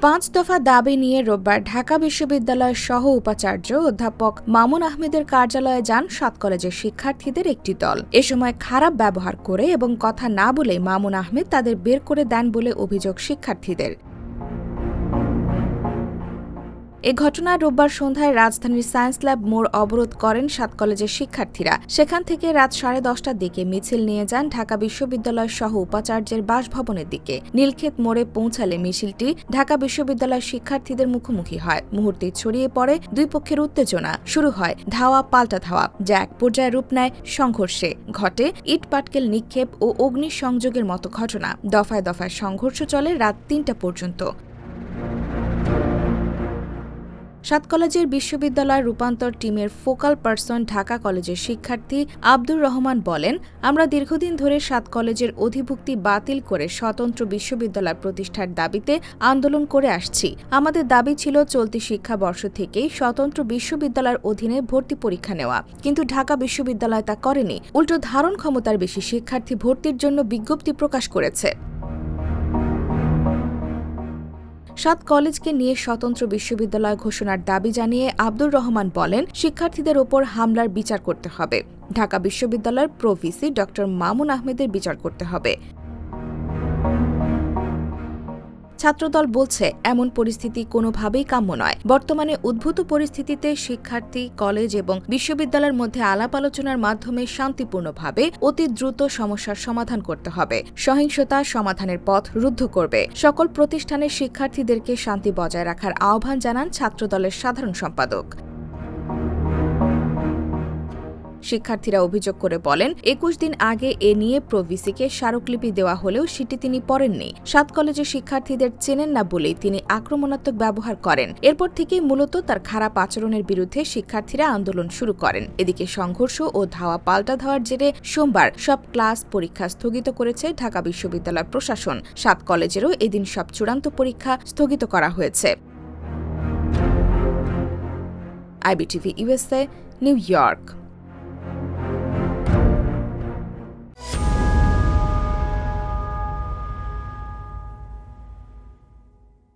5 দফা দাবি নিয়ে রোববার ঢাকা বিশ্ববিদ্যালয়ের সহ উপাচার্য অধ্যাপক মামুন আহমেদের কার্যালয়ে যান 7 কলেজের শিক্ষার্থীদের একটি দল। এ সময় খারাপ ব্যবহার করে এবং কথা না বলে মামুন আহমেদ তাদের বের করে দেন বলে অভিযোগ শিক্ষার্থীদের। এ ঘটনায় রোববার সন্ধ্যায় রাজধানীর সায়েন্স ল্যাব মোড় অবরোধ করেন 7 কলেজের শিক্ষার্থীরা। সেখান থেকে রাত 10:30টার দিকে মিছিল নিয়ে যান ঢাকা বিশ্ববিদ্যালয়ের সহ উপাচার্যের বাসভবনের দিকে। নীলক্ষেত মোড়ে পৌঁছালে মিছিলটি ঢাকা বিশ্ববিদ্যালয়ের শিক্ষার্থীদের মুখোমুখি হয়। মুহূর্তেই ছড়িয়ে পড়ে দুই পক্ষের উত্তেজনা। শুরু হয় ধাওয়া পাল্টা ধাওয়া, যা এক পর্যায়ে রূপ নেয় সংঘর্ষে। ঘটে ইট পাটকেল নিক্ষেপ ও অগ্নিসংযোগের মতো ঘটনা। দফায় দফায় সংঘর্ষ চলে রাত 3টা পর্যন্ত। 7 কলেজের বিশ্ববিদ্যালয় রূপান্তর টিমের ফোকাল পারসন ঢাকা কলেজের শিক্ষার্থী আব্দুর রহমান বলেন, আমরা দীর্ঘদিন ধরে 7 কলেজের অধিভুক্তি বাতিল করে স্বতন্ত্র বিশ্ববিদ্যালয় প্রতিষ্ঠার দাবিতে আন্দোলন করে আসছি। আমাদের দাবি ছিল চলতি শিক্ষাবর্ষ থেকেই স্বতন্ত্র বিশ্ববিদ্যালয়ের অধীনে ভর্তি পরীক্ষা নেওয়া, কিন্তু ঢাকা বিশ্ববিদ্যালয় তা করেনি। উল্টো ধারণ ক্ষমতার বেশি শিক্ষার্থী ভর্তির জন্য বিজ্ঞপ্তি প্রকাশ করেছে। 7 কলেজকে নিয়ে স্বতন্ত্র বিশ্ববিদ্যালয় ঘোষণার দাবি জানিয়ে আব্দুর রহমান বলেন, শিক্ষার্থীদের ওপর হামলার বিচার করতে হবে। ঢাকা বিশ্ববিদ্যালয়ের প্রো-ভিসি ড. মামুন আহমেদের বিচার করতে হবে। ছাত্রদল বলছে, এমন পরিস্থিতি কোনোভাবেই কাম্য নয়। বর্তমানে উদ্ভূত পরিস্থিতিতে শিক্ষার্থী, কলেজ এবং বিশ্ববিদ্যালয়ের মধ্যে আলাপ আলোচনার মাধ্যমে শান্তিপূর্ণভাবে অতি দ্রুত সমস্যার সমাধান করতে হবে। সহিংসতা সমাধানের পথ রুদ্ধ করবে। সকল প্রতিষ্ঠানের শিক্ষার্থীদেরকে শান্তি বজায় রাখার আহ্বান জানান ছাত্রদলের সাধারণ সম্পাদক। শিক্ষার্থীরা অভিযোগ করে বলেন, 21 দিন আগে এ নিয়ে প্রো-ভিসিকে স্মারকলিপি দেওয়া হলেও সেটি তিনি পড়েননি। 7 কলেজের শিক্ষার্থীদের চেনেন না বলেই তিনি আক্রমণাত্মক ব্যবহার করেন। এরপর থেকেই মূলত তার খারাপ আচরণের বিরুদ্ধে শিক্ষার্থীরা আন্দোলন শুরু করেন। এদিকে সংঘর্ষ ও ধাওয়া পাল্টা ধাওয়ার জেরে সোমবার সব ক্লাস পরীক্ষা স্থগিত করেছে ঢাকা বিশ্ববিদ্যালয় প্রশাসন। 7 কলেজেরও এদিন সব চূড়ান্ত পরীক্ষা স্থগিত করা হয়েছে। IBTV USA, new York.